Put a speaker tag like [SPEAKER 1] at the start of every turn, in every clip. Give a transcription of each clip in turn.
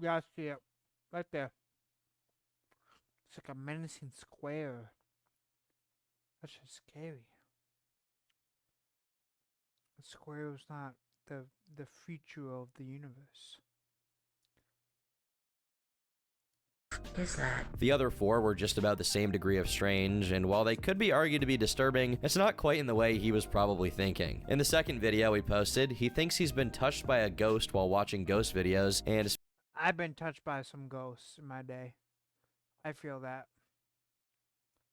[SPEAKER 1] Yeah, I see it. Right there. It's like a menacing square. That's just scary. The square is not the future of the universe.
[SPEAKER 2] Is that?
[SPEAKER 3] The other four were just about the same degree of strange, and while they could be argued to be disturbing, it's not quite in the way he was probably thinking. In the second video he posted, he thinks he's been touched by a ghost while watching ghost videos, and
[SPEAKER 1] I've been touched by some ghosts in my day. I feel that.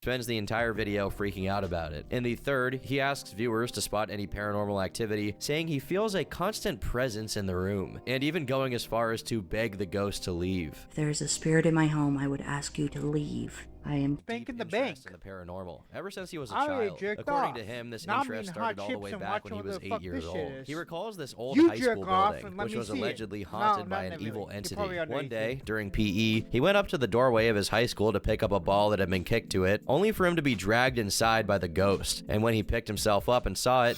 [SPEAKER 3] spends the entire video freaking out about it. In the third, he asks viewers to spot any paranormal activity, saying he feels a constant presence in the room, and even going as far as to beg the ghost to leave.
[SPEAKER 2] If there is a spirit in my home, I would ask you to leave. I am
[SPEAKER 1] Bank in the
[SPEAKER 3] interest
[SPEAKER 1] bank.
[SPEAKER 3] in the paranormal ever since he was a
[SPEAKER 1] I already
[SPEAKER 3] child.
[SPEAKER 1] jerked
[SPEAKER 3] According
[SPEAKER 1] off.
[SPEAKER 3] to him, this
[SPEAKER 1] Now I'm
[SPEAKER 3] interest
[SPEAKER 1] eating hot
[SPEAKER 3] started all the
[SPEAKER 1] chips
[SPEAKER 3] way
[SPEAKER 1] and
[SPEAKER 3] back when he
[SPEAKER 1] watching
[SPEAKER 3] was
[SPEAKER 1] what the
[SPEAKER 3] 8
[SPEAKER 1] fuck
[SPEAKER 3] years
[SPEAKER 1] this shit
[SPEAKER 3] old.
[SPEAKER 1] is.
[SPEAKER 3] He recalls this old
[SPEAKER 1] You
[SPEAKER 3] high
[SPEAKER 1] jerk
[SPEAKER 3] school
[SPEAKER 1] off
[SPEAKER 3] building,
[SPEAKER 1] and let
[SPEAKER 3] which
[SPEAKER 1] me
[SPEAKER 3] was
[SPEAKER 1] see it.
[SPEAKER 3] allegedly
[SPEAKER 1] No,
[SPEAKER 3] haunted
[SPEAKER 1] not
[SPEAKER 3] by an
[SPEAKER 1] really.
[SPEAKER 3] evil
[SPEAKER 1] You're
[SPEAKER 3] entity.
[SPEAKER 1] probably under
[SPEAKER 3] One day,
[SPEAKER 1] 18.
[SPEAKER 3] during PE, he went up to the doorway of his high school to pick up a ball that had been kicked to it, only for him to be dragged inside by the ghost. And when he picked himself up and saw it,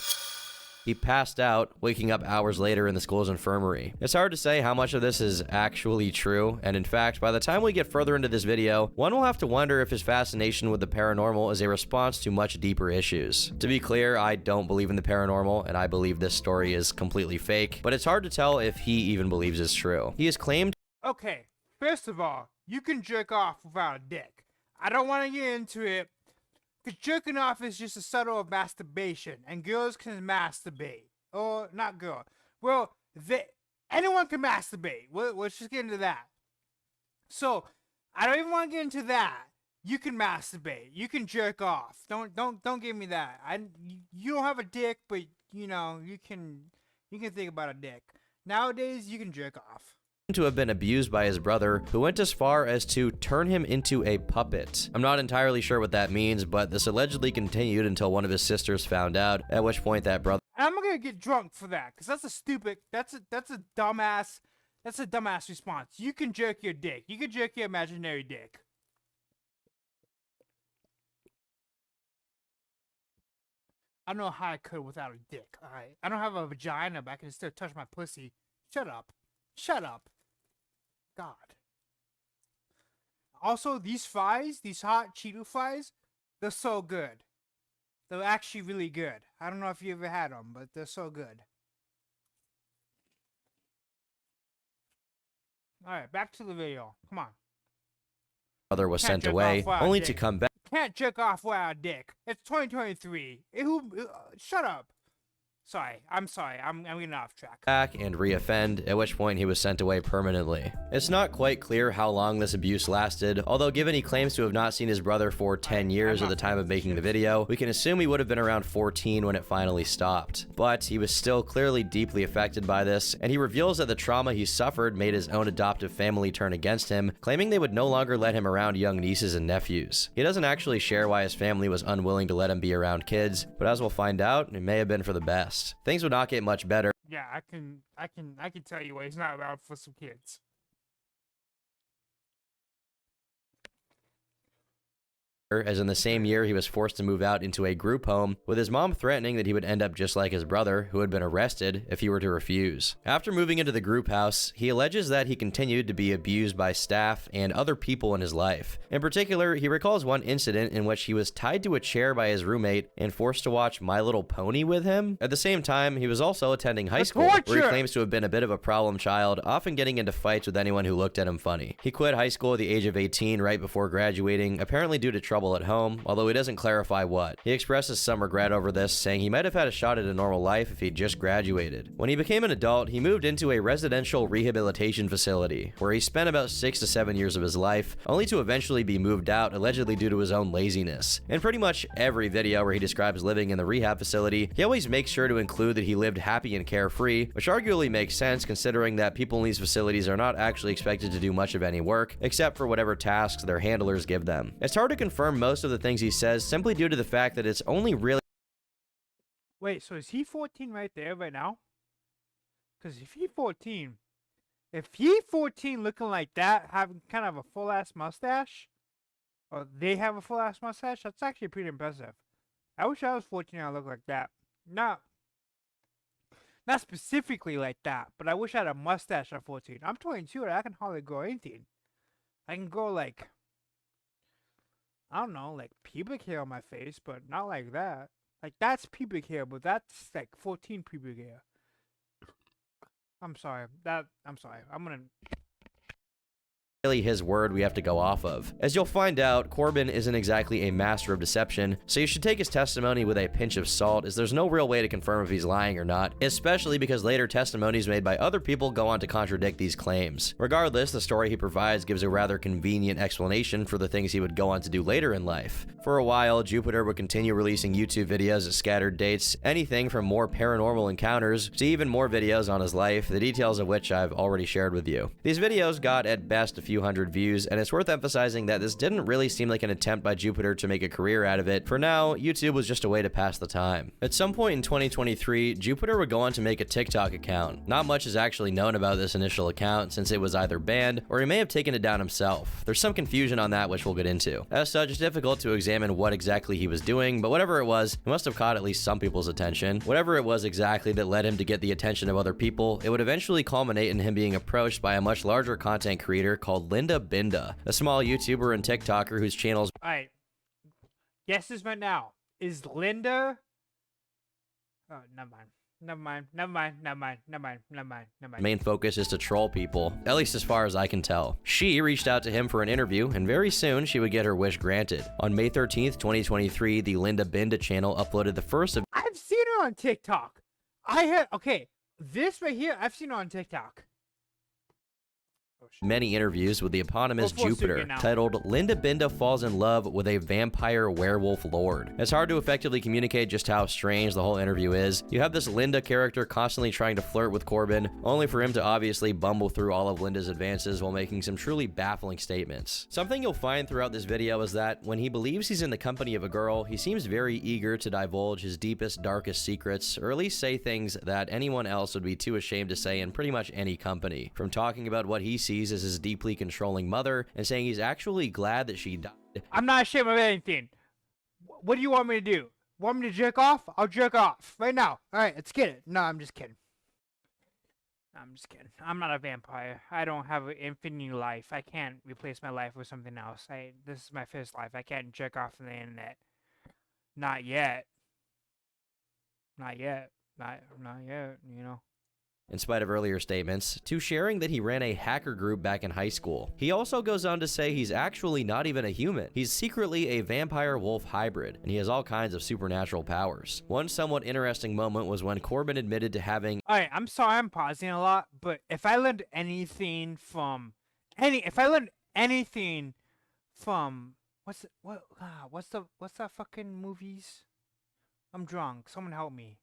[SPEAKER 3] he passed out, waking up hours later in the school's infirmary. It's hard to say how much of this is actually true, and in fact, by the time we get further into this video, one will have to wonder if his fascination with the paranormal is a response to much deeper issues. To be clear, I don't believe in the paranormal, and I believe this story is completely fake, but it's hard to tell if he even believes it's true. He has claimed
[SPEAKER 1] Okay, first of all, you can jerk off without a dick. I don't want to get into it, because jerking off is just a subtle of masturbation, and girls can masturbate. Or, not girl. Well, anyone can masturbate. Let's just get into that. So, I don't even want to get into that. You can masturbate. You can jerk off. Don't give me that. You don't have a dick, but you know you can think about a dick. Nowadays, you can jerk off.
[SPEAKER 3] to have been abused by his brother, who went as far as to turn him into a puppet. I'm not entirely sure what that means, but this allegedly continued until one of his sisters found out, at which point that brother
[SPEAKER 1] I'm gonna get drunk for that, cause that's a dumbass response. You can jerk your dick. You can jerk your imaginary dick. I don't know how I could without a dick. Alright. I don't have a vagina, but I can still touch my pussy. Shut up. Shut up. God. Also, these fries, these hot Cheeto fries, they're so good. They're actually really good. I don't know if you ever had them, but they're so good. Alright, back to the video. Come on.
[SPEAKER 3] was
[SPEAKER 1] Can't
[SPEAKER 3] sent
[SPEAKER 1] jerk
[SPEAKER 3] away,
[SPEAKER 1] off while
[SPEAKER 3] only
[SPEAKER 1] dick.
[SPEAKER 3] to come back
[SPEAKER 1] Can't jerk off without a dick. It's 2023. Shut up. Sorry. I'm getting off track.
[SPEAKER 3] and reoffend, at which point he was sent away permanently. It's not quite clear how long this abuse lasted, although given he claims to have not seen his brother for 10 years at the time of making the video, we can assume he would have been around 14 when it finally stopped. But he was still clearly deeply affected by this, and he reveals that the trauma he suffered made his own adoptive family turn against him, claiming they would no longer let him around young nieces and nephews. He doesn't actually share why his family was unwilling to let him be around kids, but as we'll find out, it may have been for the best. Things would not get much better.
[SPEAKER 1] Yeah, I can tell you why he's not allowed for some kids.
[SPEAKER 3] As in the same year he was forced to move out into a group home, with his mom threatening that he would end up just like his brother, who had been arrested, if he were to refuse. After moving into the group house, he alleges that he continued to be abused by staff and other people in his life. In particular, he recalls one incident in which he was tied to a chair by his roommate and forced to watch My Little Pony with him. At the same time, he was also attending high school, where he claims to have been a bit of a problem child, often getting into fights with anyone who looked at him funny. He quit high school at the age of 18 right before graduating, apparently due to trouble at home, although he doesn't clarify what. He expresses some regret over this, saying he might have had a shot at a normal life if he'd just graduated. When he became an adult, he moved into a residential rehabilitation facility, where he spent about 6 to 7 years of his life, only to eventually be moved out, allegedly due to his own laziness. In pretty much every video where he describes living in the rehab facility, he always makes sure to include that he lived happy and carefree, which arguably makes sense considering that people in these facilities are not actually expected to do much of any work, except for whatever tasks their handlers give them. It's hard to confirm most of the things he says simply due to the fact that it's only really
[SPEAKER 1] Wait, so is he 14 right there right now? Because if he 14 looking like that, having kind of a full ass mustache, or they have a full ass mustache, that's actually pretty impressive. I wish I was 14 and I looked like that. Nah. Not specifically like that, but I wish I had a mustache at 14. I'm 22 and I can hardly grow anything. I can grow like, I don't know, like pubic hair on my face, but not like that. Like that's pubic hair, but that's like 14 pubic hair. I'm sorry. I'm sorry. I'm gonna
[SPEAKER 3] Really his word we have to go off of. As you'll find out, Corbin isn't exactly a master of deception, so you should take his testimony with a pinch of salt, as there's no real way to confirm if he's lying or not, especially because later testimonies made by other people go on to contradict these claims. Regardless, the story he provides gives a rather convenient explanation for the things he would go on to do later in life. For a while, Jupiter would continue releasing YouTube videos at scattered dates, anything from more paranormal encounters to even more videos on his life, the details of which I've already shared with you. These videos got at best a few hundred views, and it's worth emphasizing that this didn't really seem like an attempt by Jupiter to make a career out of it. For now, YouTube was just a way to pass the time. At some point in 2023, Jupiter would go on to make a TikTok account. Not much is actually known about this initial account, since it was either banned or he may have taken it down himself. There's some confusion on that which we'll get into. As such, it's difficult to examine what exactly he was doing, but whatever it was, it must have caught at least some people's attention. Whatever it was exactly that led him to get the attention of other people, it would eventually culminate in him being approached by a much larger content creator called Linda Binda, a small YouTuber and TikToker whose channel's
[SPEAKER 1] Alright. Guess this right now. Is Linda Oh, never mind.
[SPEAKER 3] main focus is to troll people, at least as far as I can tell. She reached out to him for an interview, and very soon she would get her wish granted. On May 13th, 2023, the Linda Binda channel uploaded the first of
[SPEAKER 1] I've seen her on TikTok. Okay, this right here, I've seen her on TikTok.
[SPEAKER 3] many interviews with the eponymous
[SPEAKER 1] Full
[SPEAKER 3] Jupiter,
[SPEAKER 1] secret now.
[SPEAKER 3] titled Linda Binda Falls in Love with a Vampire Werewolf Lord. It's hard to effectively communicate just how strange the whole interview is. You have this Linda character constantly trying to flirt with Corbin, only for him to obviously bumble through all of Linda's advances while making some truly baffling statements. Something you'll find throughout this video is that when he believes he's in the company of a girl, he seems very eager to divulge his deepest, darkest secrets, or at least say things that anyone else would be too ashamed to say in pretty much any company. From talking about what he sees as his deeply controlling mother, and saying he's actually glad that she died.
[SPEAKER 1] I'm not ashamed of anything. What do you want me to do? Want me to jerk off? I'll jerk off right now. Alright, let's get it. No, I'm just kidding. I'm just kidding. I'm not a vampire. I don't have an infinite life. I can't replace my life with something else. This is my first life. I can't jerk off on the internet. Not yet. Not yet. Not yet, you know.
[SPEAKER 3] In spite of earlier statements, to sharing that he ran a hacker group back in high school. He also goes on to say he's actually not even a human. He's secretly a vampire-wolf hybrid, and he has all kinds of supernatural powers. One somewhat interesting moment was when Corbin admitted to having
[SPEAKER 1] Alright, I'm sorry I'm pausing a lot, but if I learned anything from what's that fucking movies? I'm drunk. Someone help me.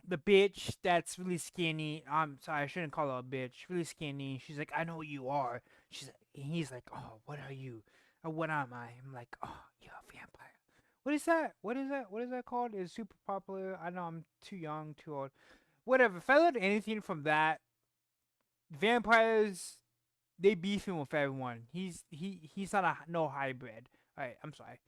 [SPEAKER 1] The bitch that's really skinny. I'm sorry, I shouldn't call her a bitch. Really skinny. She's like, I know who you are. He's like, oh, what are you? What am I? I'm like, oh, you're a vampire. What is that? What is that called? It's super popular. I know I'm too young, too old. Whatever. If I learned anything from that, vampires, they beefing with everyone. He's not no hybrid. Alright, I'm sorry.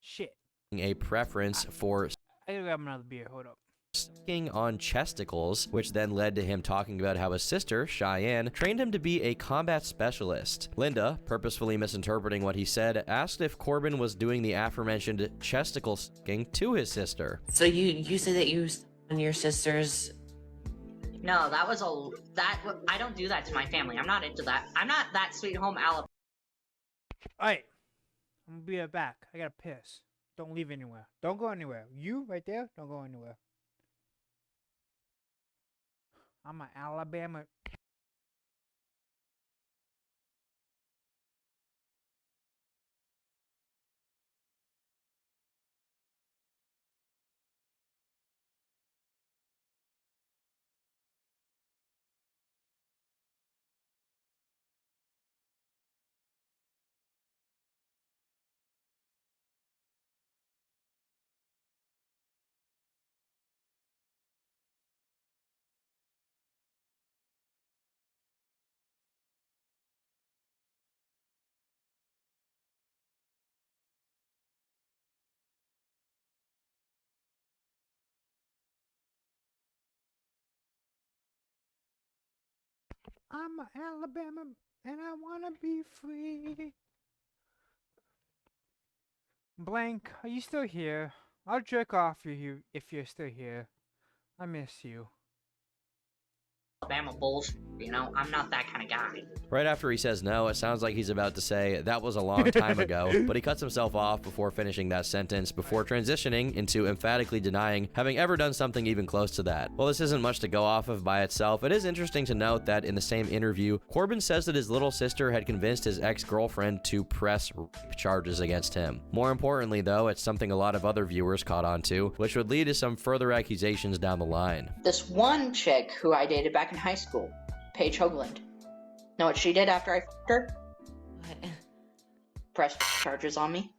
[SPEAKER 1] Shit.
[SPEAKER 3] a preference for
[SPEAKER 1] I gotta grab another beer. Hold up.
[SPEAKER 3] sucking on chesticles, which then led to him talking about how his sister, Cheyenne, trained him to be a combat specialist. Linda, purposefully misinterpreting what he said, asked if Corbin was doing the aforementioned chesticle sucking to his sister.
[SPEAKER 4] So you said that you on your sister's.
[SPEAKER 5] No, I don't do that to my family. I'm not into that. I'm not that sweet home Alabama.
[SPEAKER 1] Alright. I'm gonna be right back. I gotta piss. Don't leave anywhere. Don't go anywhere. You right there, don't go anywhere. I'm an Alabama I'm Alabama and I wanna be free. Blank, are you still here? I'll jerk off you if you're still here. I miss you.
[SPEAKER 5] Alabama Bulls, you know, I'm not that kind of guy.
[SPEAKER 3] Right after he says no, it sounds like he's about to say, that was a long time ago, but he cuts himself off before finishing that sentence, before transitioning into emphatically denying having ever done something even close to that. While this isn't much to go off of by itself, it is interesting to note that in the same interview, Corbin says that his little sister had convinced his ex-girlfriend to press rape charges against him. More importantly, though, it's something a lot of other viewers caught on to, which would lead to some further accusations down the line.
[SPEAKER 6] This one chick who I dated back in high school, Paige Hoagland. Know what she did after I f***ed her?
[SPEAKER 4] What?
[SPEAKER 6] Pressed charges on me.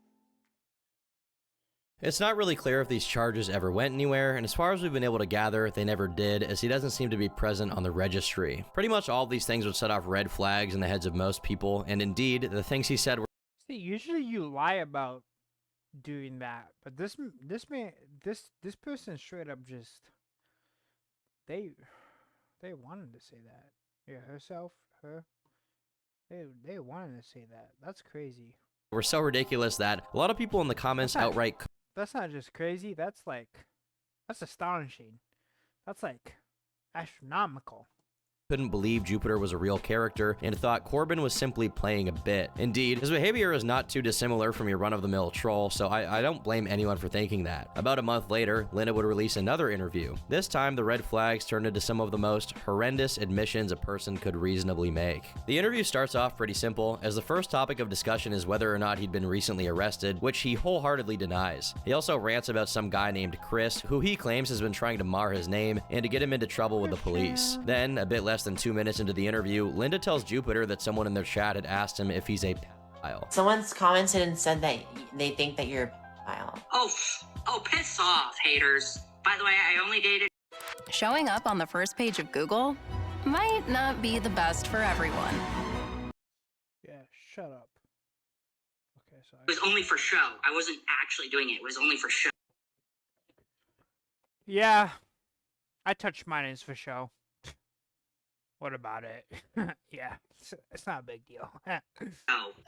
[SPEAKER 3] It's not really clear if these charges ever went anywhere, and as far as we've been able to gather, they never did, as he doesn't seem to be present on the registry. Pretty much all of these things would set off red flags in the heads of most people, and indeed, the things he said were
[SPEAKER 1] See, usually you lie about doing that, but this person straight up just they wanted to say that. Yeah, her. They wanted to say that. That's crazy.
[SPEAKER 3] so ridiculous that a lot of people in the comments outright
[SPEAKER 1] That's not just crazy. That's astonishing. That's like astronomical.
[SPEAKER 3] couldn't believe Jupiter was a real character and thought Corbin was simply playing a bit. Indeed, his behavior is not too dissimilar from your run-of-the-mill troll, so I don't blame anyone for thinking that. About a month later, Linda would release another interview. This time, the red flags turned into some of the most horrendous admissions a person could reasonably make. The interview starts off pretty simple, as the first topic of discussion is whether or not he'd been recently arrested, which he wholeheartedly denies. He also rants about some guy named Chris, who he claims has been trying to mar his name and to get him into trouble with the police. Then, a bit less than 2 minutes into the interview, Linda tells Jupiter that someone in their chat had asked him if he's a pedophile.
[SPEAKER 4] Someone's commented and said that they think that you're a pedophile.
[SPEAKER 5] Oh, piss off, haters. By the way, I only dated.
[SPEAKER 7] Showing up on the first page of Google might not be the best for everyone.
[SPEAKER 1] Yeah, shut up. Okay, sorry.
[SPEAKER 5] It was only for show. I wasn't actually doing it. It was only for show.
[SPEAKER 1] Yeah, I touched mine as for show. What about it? Yeah, it's not a big deal.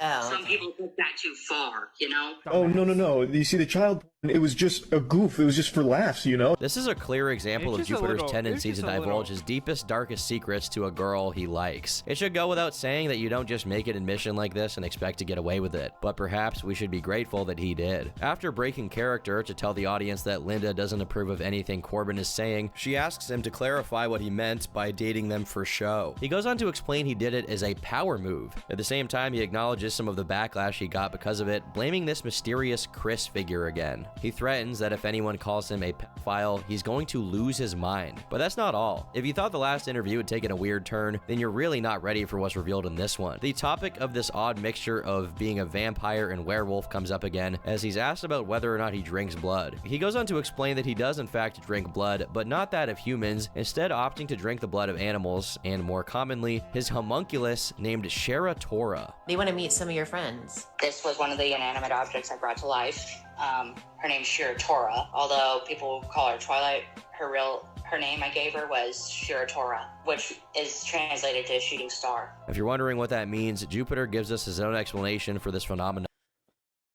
[SPEAKER 5] Some people took that too far, you know?
[SPEAKER 8] Oh, no. You see, the child, it was just a goof. It was just for laughs, you know?
[SPEAKER 3] This is a clear example of
[SPEAKER 1] It's just a
[SPEAKER 3] Jupiter's
[SPEAKER 1] little-
[SPEAKER 3] tendency
[SPEAKER 1] it's
[SPEAKER 3] to
[SPEAKER 1] just a
[SPEAKER 3] divulge
[SPEAKER 1] little-
[SPEAKER 3] his deepest, darkest secrets to a girl he likes. It should go without saying that you don't just make an admission like this and expect to get away with it, but perhaps we should be grateful that he did. After breaking character to tell the audience that Linda doesn't approve of anything Corbin is saying, she asks him to clarify what he meant by dating them for show. He goes on to explain he did it as a power move. At the same time, he acknowledges some of the backlash he got because of it, blaming this mysterious Chris figure again. He threatens that if anyone calls him a pedophile, he's going to lose his mind. But that's not all. If you thought the last interview had taken a weird turn, then you're really not ready for what's revealed in this one. The topic of this odd mixture of being a vampire and werewolf comes up again, as he's asked about whether or not he drinks blood. He goes on to explain that he does in fact drink blood, but not that of humans, instead opting to drink the blood of animals, and more commonly, his homunculus named Shara Tora.
[SPEAKER 4] They want to meet some of your friends.
[SPEAKER 6] This was one of the inanimate objects I brought to life. Her name's Shira Tora, although people call her Twilight. Her name I gave her was Shira Tora, which is translated to shooting star.
[SPEAKER 3] If you're wondering what that means, Jupiter gives us his own explanation for this phenomenon.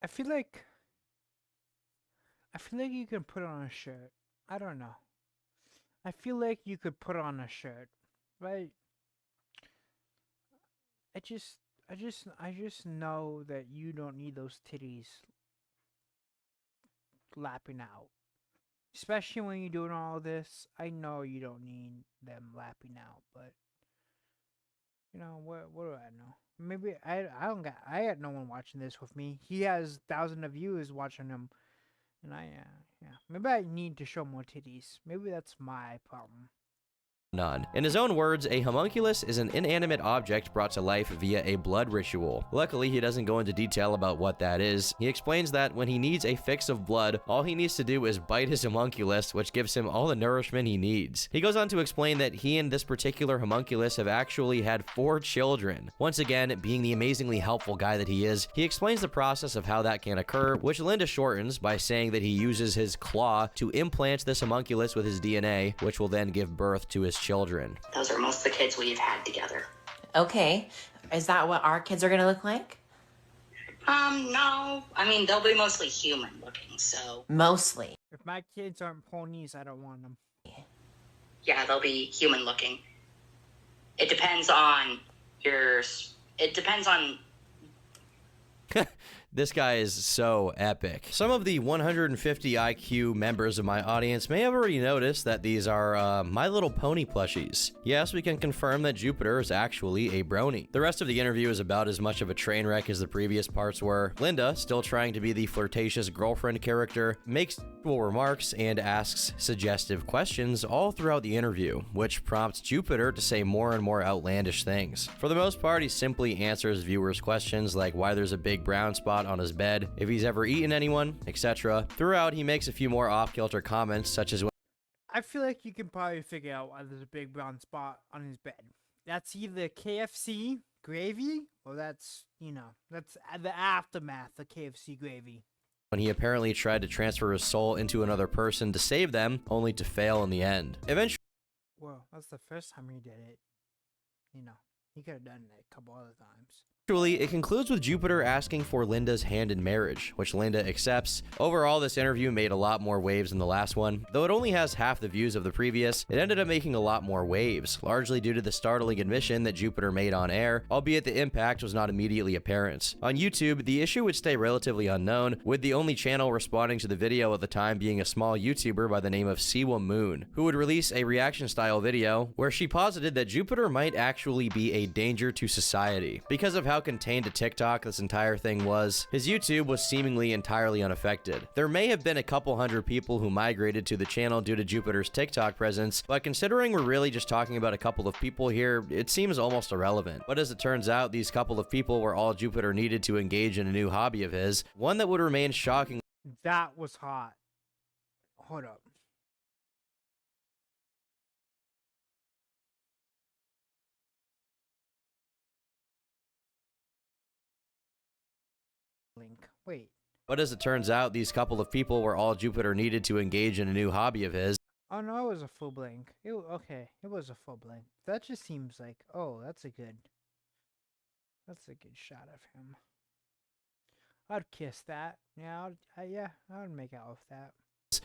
[SPEAKER 1] I feel like you can put on a shirt. I don't know. I feel like you could put on a shirt, right? I just know that you don't need those titties lapping out. Especially when you're doing all this. I know you don't need them lapping out, but you know, what do I know? Maybe I got no one watching this with me. He has thousands of viewers watching him, and maybe I need to show more titties. Maybe that's my problem.
[SPEAKER 3] None. In his own words, a homunculus is an inanimate object brought to life via a blood ritual. Luckily, he doesn't go into detail about what that is. He explains that when he needs a fix of blood, all he needs to do is bite his homunculus, which gives him all the nourishment he needs. He goes on to explain that he and this particular homunculus have actually had 4 children. Once again, being the amazingly helpful guy that he is, he explains the process of how that can occur, which Linda shortens by saying that he uses his claw to implant this homunculus with his DNA, which will then give birth to his children.
[SPEAKER 5] Those are most of the kids we've had together.
[SPEAKER 4] Okay. Is that what our kids are gonna look like?
[SPEAKER 6] No. I mean, they'll be mostly human looking, so
[SPEAKER 4] Mostly.
[SPEAKER 1] If my kids aren't ponies, I don't want them.
[SPEAKER 6] yeah, they'll be human looking. It depends on it depends on
[SPEAKER 3] This guy is so epic. Some of the 150 IQ members of my audience may have already noticed that these are My Little Pony plushies. Yes, we can confirm that Jupiter is actually a brony. The rest of the interview is about as much of a train wreck as the previous parts were. Linda, still trying to be the flirtatious girlfriend character, makes remarks and asks suggestive questions all throughout the interview, which prompts Jupiter to say more and more outlandish things. For the most part, he simply answers viewers' questions like why there's a big brown spot on his bed, if he's ever eaten anyone, etc. Throughout, he makes a few more off-kilter comments, such as
[SPEAKER 1] I feel like you can probably figure out why there's a big brown spot on his bed. That's either KFC gravy, or that's, that's the aftermath of KFC gravy.
[SPEAKER 3] when he apparently tried to transfer his soul into another person to save them, only to fail in the end. Eventually,
[SPEAKER 1] Well, that's the first time he did it. He could have done it a couple other times.
[SPEAKER 3] it concludes with Jupiter asking for Linda's hand in marriage, which Linda accepts. Overall, this interview made a lot more waves than the last one. Though it only has half the views of the previous, it ended up making a lot more waves, largely due to the startling admission that Jupiter made on air, albeit the impact was not immediately apparent. On YouTube, the issue would stay relatively unknown, with the only channel responding to the video at the time being a small YouTuber by the name of Siwa Moon, who would release a reaction-style video where she posited that Jupiter might actually be a danger to society. Because of how contained to TikTok this entire thing was, his YouTube was seemingly entirely unaffected. There may have been a couple hundred people who migrated to the channel due to Jupiter's TikTok presence, but considering we're really just talking about a couple of people here, it seems almost irrelevant. But as it turns out, these couple of people were all Jupiter needed to engage in a new hobby of his, one that would remain shocking.
[SPEAKER 1] That was hot. Hold up. Link. Wait.
[SPEAKER 3] But as it turns out, these couple of people were all Jupiter needed to engage in a new hobby of his.
[SPEAKER 1] Oh no, it was a full blink. Okay, it was a full blink. That just seems like, oh, that's a good shot of him. I'd kiss that. Yeah, I would make out with that.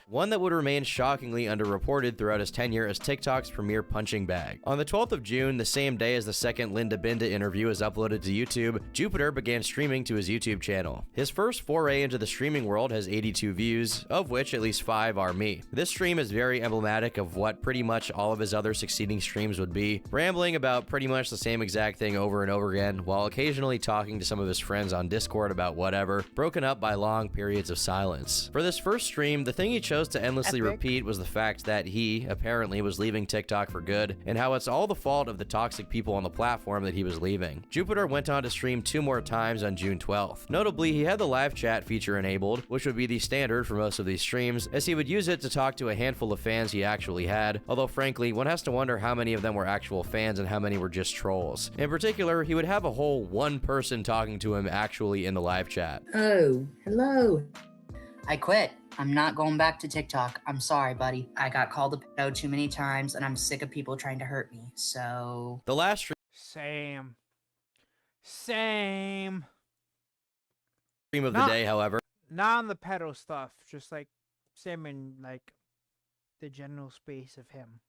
[SPEAKER 3] One that would remain shockingly underreported throughout his tenure as TikTok's premier punching bag. On the 12th of June, the same day as the second Linda Binda interview is uploaded to YouTube, Jupiter began streaming to his YouTube channel. His first foray into the streaming world has 82 views, of which at least 5 are me. This stream is very emblematic of what pretty much all of his other succeeding streams would be, rambling about pretty much the same exact thing over and over again, while occasionally talking to some of his friends on Discord about whatever, broken up by long periods of silence. For this first stream, the thing he chose to endlessly repeat was the fact that he, apparently, was leaving TikTok for good, and how it's all the fault of the toxic people on the platform that he was leaving. Jupiter went on to stream 2 more times on June 12th. Notably, he had the live chat feature enabled, which would be the standard for most of these streams, as he would use it to talk to a handful of fans he actually had, although frankly, one has to wonder how many of them were actual fans and how many were just trolls. In particular, he would have a whole one person talking to him actually in the live chat.
[SPEAKER 9] Oh, hello. I quit. I'm not going back to TikTok. I'm sorry, buddy. I got called a pedo too many times, and I'm sick of people trying to hurt me, so...
[SPEAKER 3] The last
[SPEAKER 1] Same.
[SPEAKER 3] stream of the day, however,
[SPEAKER 1] Not on the pedo stuff, just like same in like the general space of him.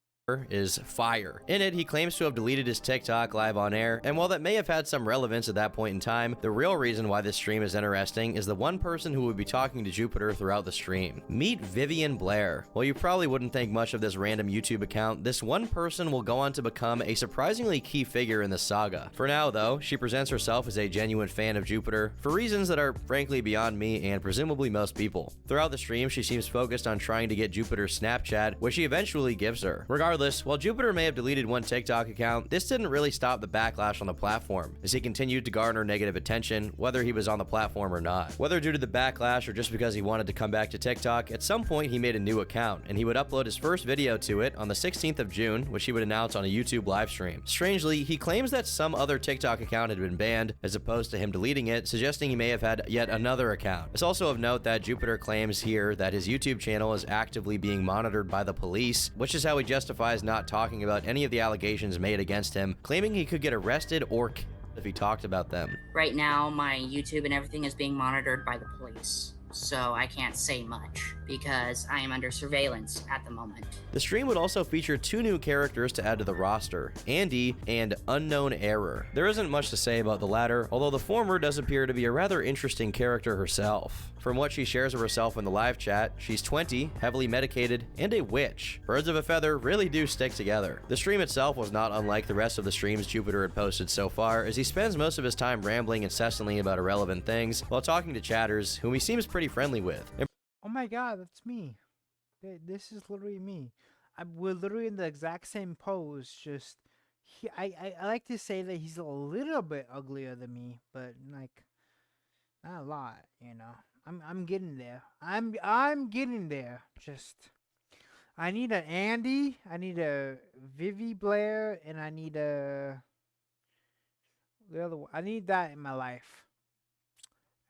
[SPEAKER 3] is fire. In it, he claims to have deleted his TikTok live on air, and while that may have had some relevance at that point in time, the real reason why this stream is interesting is the one person who would be talking to Jupiter throughout the stream. Meet Vivian Blair. While you probably wouldn't think much of this random YouTube account, this one person will go on to become a surprisingly key figure in the saga. For now, though, she presents herself as a genuine fan of Jupiter, for reasons that are frankly beyond me and presumably most people. Throughout the stream, she seems focused on trying to get Jupiter's Snapchat, which he eventually gives her. Regardless, while Jupiter may have deleted one TikTok account, this didn't really stop the backlash on the platform, as he continued to garner negative attention, whether he was on the platform or not. Whether due to the backlash or just because he wanted to come back to TikTok, at some point he made a new account, and he would upload his first video to it on the 16th of June, which he would announce on a YouTube livestream. Strangely, he claims that some other TikTok account had been banned, as opposed to him deleting it, suggesting he may have had yet another account. It's also of note that Jupiter claims here that his YouTube channel is actively being monitored by the police, which is how he justifies justifies not talking about any of the allegations made against him, claiming he could get arrested or killed if he talked about them.
[SPEAKER 9] Right now, my YouTube and everything is being monitored by the police, so I can't say much because I am under surveillance at the moment.
[SPEAKER 3] The stream would also feature 2 new characters to add to the roster, Andy and Unknown Error. There isn't much to say about the latter, although the former does appear to be a rather interesting character herself. From what she shares of herself in the live chat, she's 20, heavily medicated, and a witch. Birds of a feather really do stick together. The stream itself was not unlike the rest of the streams Jupiter had posted so far, as he spends most of his time rambling incessantly about irrelevant things while talking to chatters, whom he seems pretty friendly with.
[SPEAKER 1] Oh my god, that's me. This is literally me. We're literally in the exact same pose, just... I like to say that he's a little bit uglier than me, but like... not a lot, you know. I'm getting there. I'm getting there. Just... I need an Andy, I need a Vivi Blair, and I need a... I need that in my life.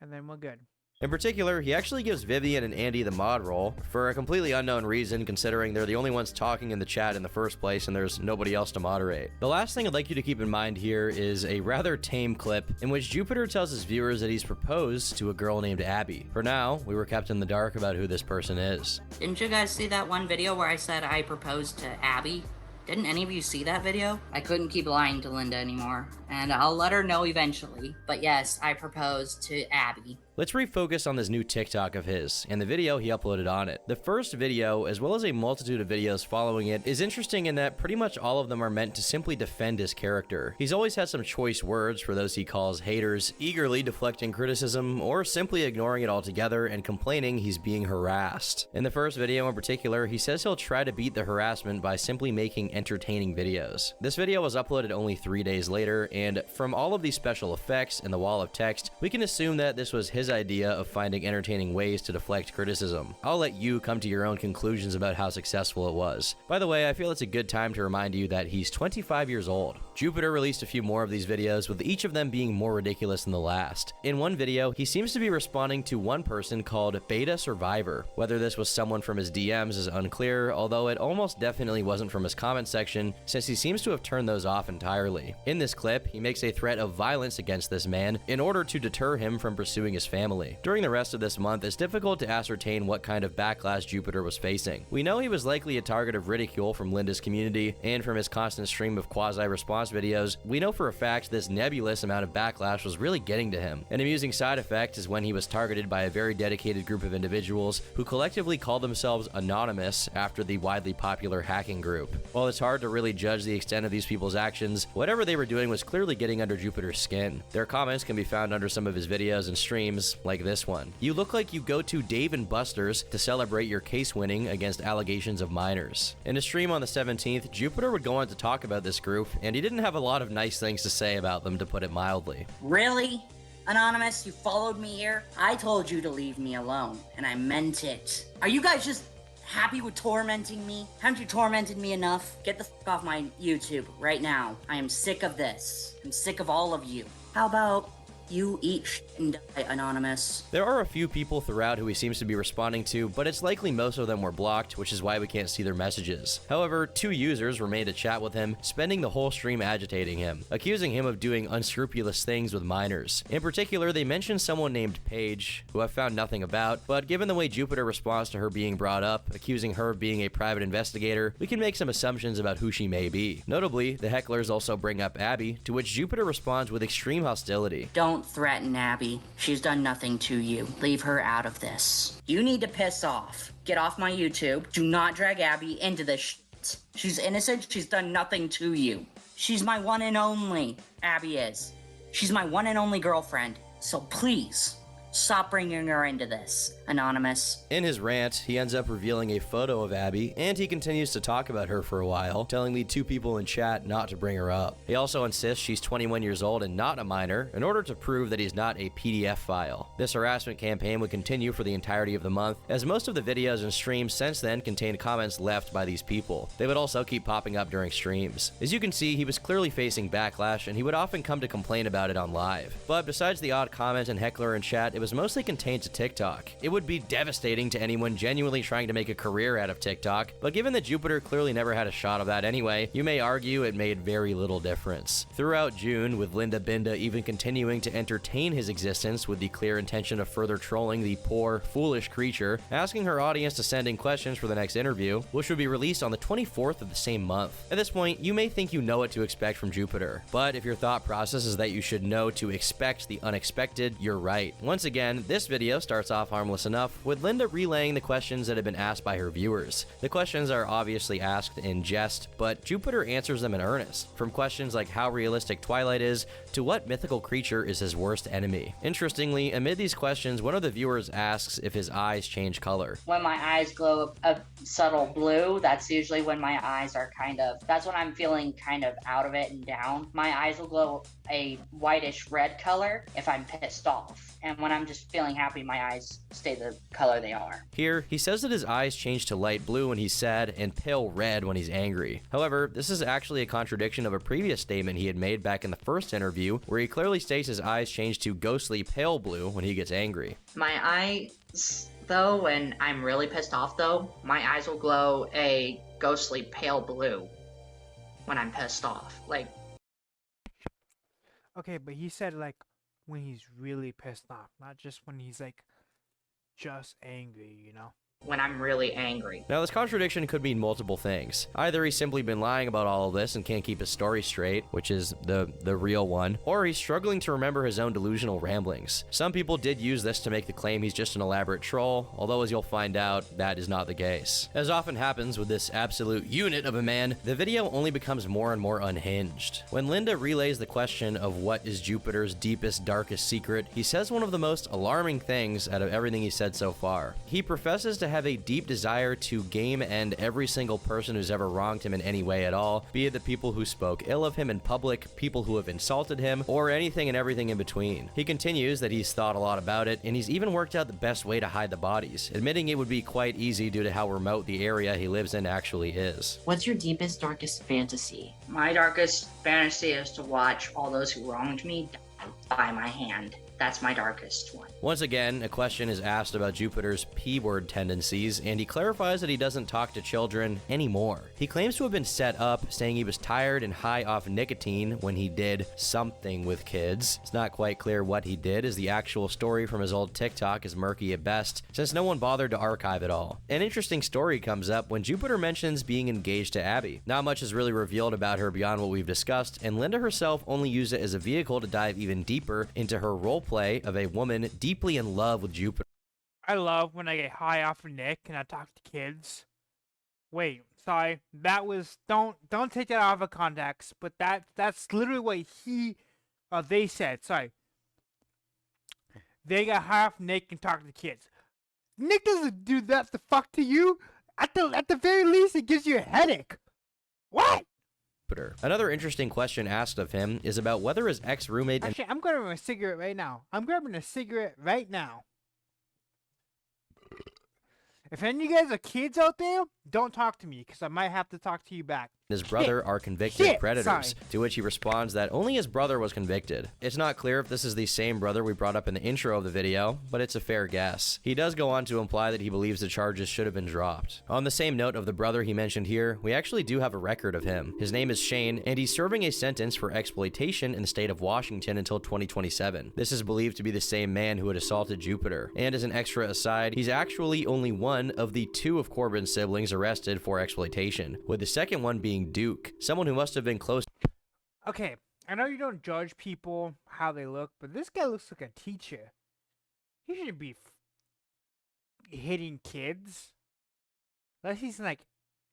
[SPEAKER 1] And then we're good.
[SPEAKER 3] In particular, he actually gives Vivian and Andy the mod role, for a completely unknown reason considering they're the only ones talking in the chat in the first place and there's nobody else to moderate. The last thing I'd like you to keep in mind here is a rather tame clip in which Jupiter tells his viewers that he's proposed to a girl named Abby. For now, we were kept in the dark about who this person is.
[SPEAKER 9] Didn't you guys see that one video where I said I proposed to Abby? Didn't any of you see that video? I couldn't keep lying to Linda anymore, and I'll let her know eventually. But yes, I proposed to Abby.
[SPEAKER 3] Let's refocus on this new TikTok of his, and the video he uploaded on it. The first video, as well as a multitude of videos following it, is interesting in that pretty much all of them are meant to simply defend his character. He's always had some choice words for those he calls haters, eagerly deflecting criticism, or simply ignoring it altogether and complaining he's being harassed. In the first video in particular, he says he'll try to beat the harassment by simply making entertaining videos. This video was uploaded only 3 days later, and from all of these special effects and the wall of text, we can assume that this was his idea of finding entertaining ways to deflect criticism. I'll let you come to your own conclusions about how successful it was. By the way, I feel it's a good time to remind you that he's 25 years old. Jupiter released a few more of these videos, with each of them being more ridiculous than the last. In one video, he seems to be responding to one person called Beta Survivor. Whether this was someone from his DMs is unclear, although it almost definitely wasn't from his comment section, since he seems to have turned those off entirely. In this clip, he makes a threat of violence against this man in order to deter him from pursuing his family. During the rest of this month, it's difficult to ascertain what kind of backlash Jupiter was facing. We know he was likely a target of ridicule from Linda's community, and from his constant stream of quasi-response videos, we know for a fact this nebulous amount of backlash was really getting to him. An amusing side effect is when he was targeted by a very dedicated group of individuals who collectively called themselves Anonymous after the widely popular hacking group. While it's hard to really judge the extent of these people's actions, whatever they were doing was clearly getting under Jupiter's skin. Their comments can be found under some of his videos and streams, like this one. You look like you go to Dave & Buster's to celebrate your case winning against allegations of minors. In a stream on the 17th, Jupiter would go on to talk about this group, and he didn't have a lot of nice things to say about them, to put it mildly.
[SPEAKER 9] Really? Anonymous, you followed me here? I told you to leave me alone, and I meant it. Are you guys just happy with tormenting me? Haven't you tormented me enough? Get the f*** off my YouTube right now. I am sick of this. I'm sick of all of you. How about you eat shit and die, Anonymous?
[SPEAKER 3] There are a few people throughout who he seems to be responding to, but it's likely most of them were blocked, which is why we can't see their messages. However, 2 users remained to chat with him, spending the whole stream agitating him, accusing him of doing unscrupulous things with minors. In particular, they mentioned someone named Paige, who I've found nothing about, but given the way Jupiter responds to her being brought up, accusing her of being a private investigator, we can make some assumptions about who she may be. Notably, the hecklers also bring up Abby, to which Jupiter responds with extreme hostility.
[SPEAKER 9] Don't threaten Abby. She's done nothing to you. Leave her out of this. You need to piss off. Get off my YouTube. Do not drag Abby into this shit. She's innocent. She's done nothing to you. She's my one and only. Abby is. She's my one and only girlfriend. So please, stop bringing her into this, Anonymous.
[SPEAKER 3] In his rant, he ends up revealing a photo of Abby, and he continues to talk about her for a while, telling the 2 people in chat not to bring her up. He also insists she's 21 years old and not a minor, in order to prove that he's not a PDF file. This harassment campaign would continue for the entirety of the month, as most of the videos and streams since then contained comments left by these people. They would also keep popping up during streams. As you can see, he was clearly facing backlash, and he would often come to complain about it on live. But besides the odd comment and heckler in chat, it was mostly contained to TikTok. It would be devastating to anyone genuinely trying to make a career out of TikTok, but given that Jupiter clearly never had a shot of that anyway, you may argue it made very little difference. Throughout June, with Linda Binda even continuing to entertain his existence with the clear intention of further trolling the poor, foolish creature, asking her audience to send in questions for the next interview, which would be released on the 24th of the same month. At this point, you may think you know what to expect from Jupiter, but if your thought process is that you should know to expect the unexpected, you're right. Once again, this video starts off harmless enough, with Linda relaying the questions that have been asked by her viewers. The questions are obviously asked in jest, but Jupiter answers them in earnest, from questions like how realistic Twilight is, to what mythical creature is his worst enemy. Interestingly, amid these questions, one of the viewers asks if his eyes change color.
[SPEAKER 9] When my eyes glow a subtle blue, that's usually when my eyes are that's when I'm feeling kind of out of it and down. My eyes will glow a whitish red color if I'm pissed off. And when I'm just feeling happy, my eyes stay the color they are.
[SPEAKER 3] Here, he says that his eyes change to light blue when he's sad and pale red when he's angry. However, this is actually a contradiction of a previous statement he had made back in the first interview, where he clearly states his eyes change to ghostly pale blue when he gets angry.
[SPEAKER 5] My eyes, though, when I'm really pissed off, though, my eyes will glow a ghostly pale blue when I'm pissed off. Like,
[SPEAKER 1] Okay, but he said like when he's really pissed off, not just when he's like just angry, you know?
[SPEAKER 5] when I'm really angry.
[SPEAKER 3] Now, this contradiction could mean multiple things. Either he's simply been lying about all of this and can't keep his story straight, which is the real one, or he's struggling to remember his own delusional ramblings. Some people did use this to make the claim he's just an elaborate troll, although as you'll find out, that is not the case. As often happens with this absolute unit of a man, the video only becomes more and more unhinged. When Linda relays the question of what is Jupiter's deepest, darkest secret, he says one of the most alarming things out of everything he said so far. He professes to have a deep desire to game end every single person who's ever wronged him in any way at all, be it the people who spoke ill of him in public, people who have insulted him, or anything and everything in between. He continues that he's thought a lot about it, and he's even worked out the best way to hide the bodies, admitting it would be quite easy due to how remote the area he lives in actually is.
[SPEAKER 4] What's your deepest, darkest fantasy?
[SPEAKER 5] My darkest fantasy is to watch all those who wronged me die by my hand. That's my darkest one.
[SPEAKER 3] Once again, a question is asked about Jupiter's P-word tendencies, and he clarifies that he doesn't talk to children anymore. He claims to have been set up, saying he was tired and high off nicotine when he did something with kids. It's not quite clear what he did, as the actual story from his old TikTok is murky at best, since no one bothered to archive it all. An interesting story comes up when Jupiter mentions being engaged to Abby. Not much is really revealed about her beyond what we've discussed, and Linda herself only used it as a vehicle to dive even deeper into her roleplay of a woman deeply in love with Jupiter.
[SPEAKER 1] I love when I get high off of Nick and I talk to kids. Wait, sorry, that was don't take that out of context, but that's literally what they said. Sorry, they got high off Nick and talk to kids. Nick doesn't do that the fuck to you. At the very least, it gives you a headache. What?
[SPEAKER 3] Another interesting question asked of him is about whether his ex-roommate...
[SPEAKER 1] Actually, I'm grabbing a cigarette right now. If any of you guys are kids out there, don't talk to me, because I might have to talk to you back.
[SPEAKER 3] His brother are convicted predators, to which he responds that only his brother was convicted. It's not clear if this is the same brother we brought up in the intro of the video, but it's a fair guess. He does go on to imply that he believes the charges should have been dropped. On the same note of the brother he mentioned here, we actually do have a record of him. His name is Shane, and he's serving a sentence for exploitation in the state of Washington until 2027. This is believed to be the same man who had assaulted Jupiter. And as an extra aside, he's actually only one of the two of Corbin's siblings arrested for exploitation, with the second one being Duke, someone who must have been close.
[SPEAKER 1] Okay, I know you don't judge people how they look, but this guy looks like a teacher. He shouldn't be hitting kids. Unless he's in, like,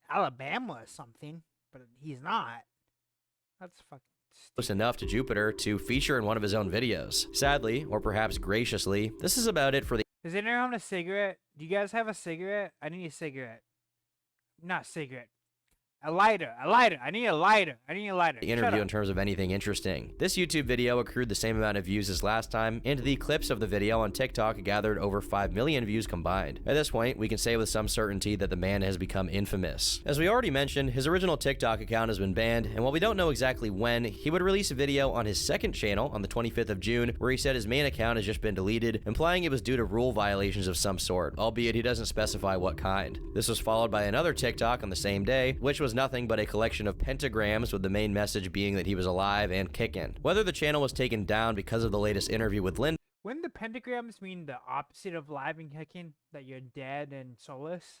[SPEAKER 1] Alabama or something, but he's not. That's fucking
[SPEAKER 3] close enough to Jupiter to feature in one of his own videos. Sadly, or perhaps graciously, this is about it for the...
[SPEAKER 1] Does anyone have a cigarette? Do you guys have a cigarette? I need a cigarette. Not cigarette. A lighter. I need a lighter.
[SPEAKER 3] The interview in terms of anything interesting. This YouTube video accrued the same amount of views as last time, and the clips of the video on TikTok gathered over 5 million views combined. At this point, we can say with some certainty that the man has become infamous. As we already mentioned, his original TikTok account has been banned, and while we don't know exactly when, he would release a video on his second channel on the 25th of June where he said his main account has just been deleted, implying it was due to rule violations of some sort, albeit he doesn't specify what kind. This was followed by another TikTok on the same day, which was nothing but a collection of pentagrams with the main message being that he was alive and kicking. Whether the channel was taken down because of the latest interview with Linda
[SPEAKER 1] Wouldn't the pentagrams mean the opposite of live and kicking? That you're dead and soulless?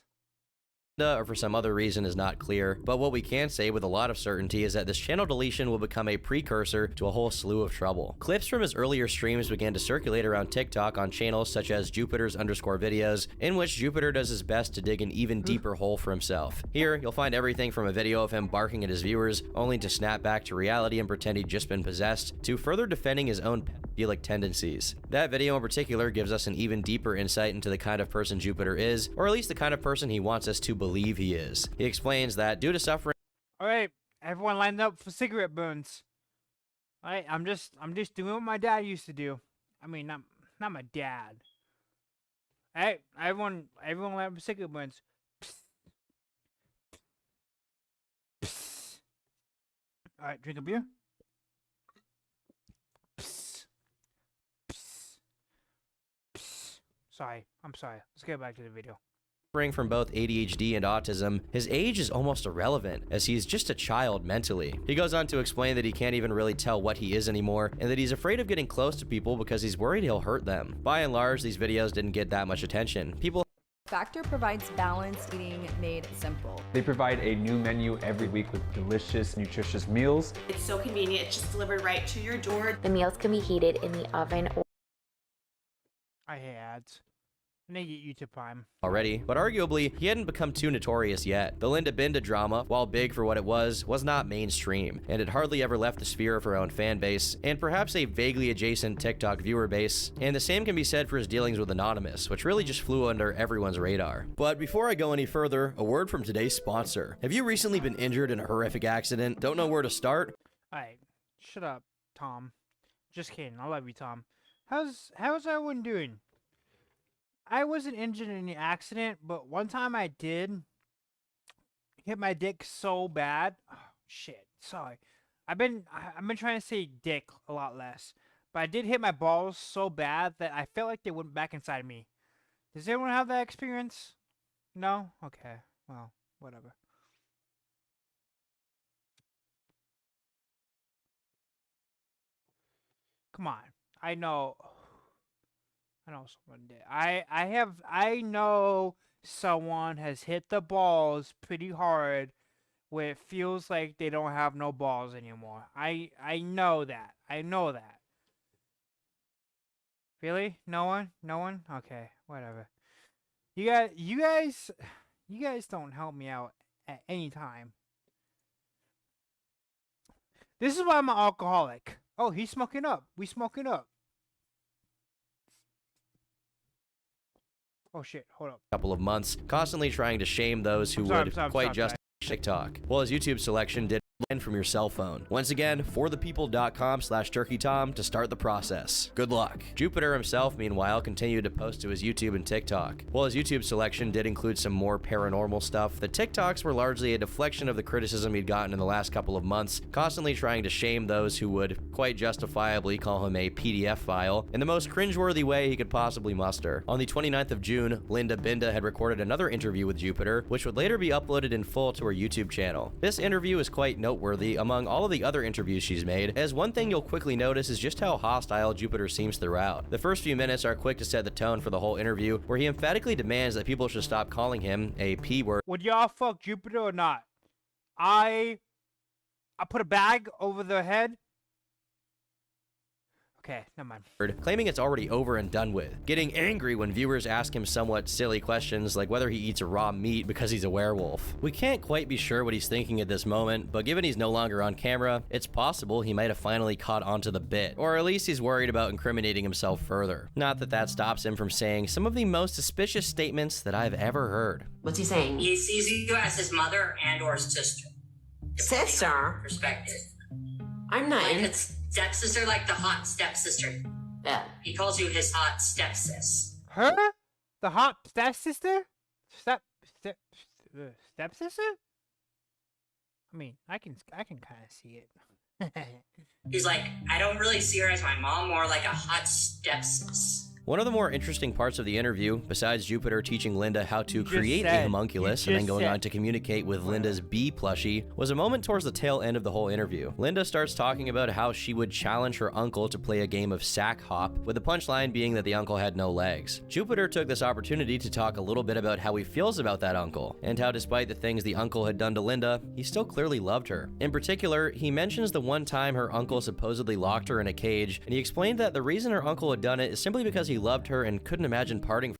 [SPEAKER 3] or for some other reason is not clear, but what we can say with a lot of certainty is that this channel deletion will become a precursor to a whole slew of trouble. Clips from his earlier streams began to circulate around TikTok on channels such as Jupiter's_videos, in which Jupiter does his best to dig an even deeper hole for himself. Here, you'll find everything from a video of him barking at his viewers, only to snap back to reality and pretend he'd just been possessed, to further defending his own pedophilic tendencies. That video in particular gives us an even deeper insight into the kind of person Jupiter is, or at least the kind of person he wants us to believe he is. He explains that due to suffering.
[SPEAKER 1] Alright, everyone lined up for cigarette burns. Alright, I'm just doing what my dad used to do. I mean, not my dad. Alright, everyone lined up for cigarette burns. Alright, drink a beer. Sorry, I'm sorry. Let's get back to the video.
[SPEAKER 3] From both ADHD and autism, his age is almost irrelevant, as he's just a child mentally. He goes on to explain that he can't even really tell what he is anymore, and that he's afraid of getting close to people because he's worried he'll hurt them. By and large, these videos didn't get that much attention. People
[SPEAKER 10] Factor provides balanced eating made simple.
[SPEAKER 11] They provide a new menu every week with delicious, nutritious meals.
[SPEAKER 12] It's so convenient, it's just delivered right to your door.
[SPEAKER 13] The meals can be heated in the oven.
[SPEAKER 1] I hate ads. And they get YouTube Prime.
[SPEAKER 3] Already, but arguably, he hadn't become too notorious yet. The Linda Binda drama, while big for what it was not mainstream, and it hardly ever left the sphere of her own fan base, and perhaps a vaguely adjacent TikTok viewer base, and the same can be said for his dealings with Anonymous, which really just flew under everyone's radar. But before I go any further, a word from today's sponsor. Have you recently been injured in a horrific accident? Don't know where to start?
[SPEAKER 1] Alright, shut up, Tom. Just kidding, I love you, Tom. How's everyone doing? I wasn't injured in the accident, but one time I did hit my dick so bad. Oh, shit, sorry. I've been trying to say dick a lot less, but I did hit my balls so bad that I felt like they went back inside me. Does anyone have that experience? No? Okay, well, whatever. Come on, I know someone did. I know someone has hit the balls pretty hard where it feels like they don't have no balls anymore. I know that. I know that. Really? No one? No one? Okay, whatever. You guys don't help me out at any time. This is why I'm an alcoholic. Oh, he's smoking up. We smoking up. Oh shit, hold up.
[SPEAKER 3] Couple of months, constantly trying to shame those who would quite just TikTok. Well, his YouTube selection did from your cell phone. Once again, forthepeople.com/turkeytom to start the process. Good luck. Jupiter himself, meanwhile, continued to post to his YouTube and TikTok. While his YouTube selection did include some more paranormal stuff, the TikToks were largely a deflection of the criticism he'd gotten in the last couple of months, constantly trying to shame those who would quite justifiably call him a PDF file in the most cringeworthy way he could possibly muster. On the 29th of June, Linda Binda had recorded another interview with Jupiter, which would later be uploaded in full to her YouTube channel. This interview is quite noteworthy among all of the other interviews she's made, as one thing you'll quickly notice is just how hostile Jupiter seems throughout. The first few minutes are quick to set the tone for the whole interview, where he emphatically demands that people should stop calling him a P-word.
[SPEAKER 1] Would y'all fuck Jupiter or not? I put a bag over their head. Okay, never mind.
[SPEAKER 3] Claiming it's already over and done with, getting angry when viewers ask him somewhat silly questions like whether he eats raw meat because he's a werewolf. We can't quite be sure what he's thinking at this moment, but given he's no longer on camera, it's possible he might have finally caught onto the bit, or at least he's worried about incriminating himself further. Not that that stops him from saying some of the most suspicious statements that I've ever heard.
[SPEAKER 4] What's he saying?
[SPEAKER 6] He sees you as his mother and or his sister.
[SPEAKER 14] Sister?
[SPEAKER 6] Perspective.
[SPEAKER 14] I'm not
[SPEAKER 6] Like
[SPEAKER 14] in.
[SPEAKER 6] a stepsister, like the hot stepsister.
[SPEAKER 14] Yeah.
[SPEAKER 6] He calls you his hot stepsis.
[SPEAKER 1] Her? The hot stepsister? Stepsister? I mean, I can kind of see it.
[SPEAKER 6] He's like, I don't really see her as my mom, more like a hot stepsis.
[SPEAKER 3] One of the more interesting parts of the interview, besides Jupiter teaching Linda how to create a homunculus and then going on to communicate with Linda's bee plushie, was a moment towards the tail end of the whole interview. Linda starts talking about how she would challenge her uncle to play a game of sack hop, with the punchline being that the uncle had no legs. Jupiter took this opportunity to talk a little bit about how he feels about that uncle, and how despite the things the uncle had done to Linda, he still clearly loved her. In particular, he mentions the one time her uncle supposedly locked her in a cage, and he explained that the reason her uncle had done it is simply because he loved her and couldn't imagine parting.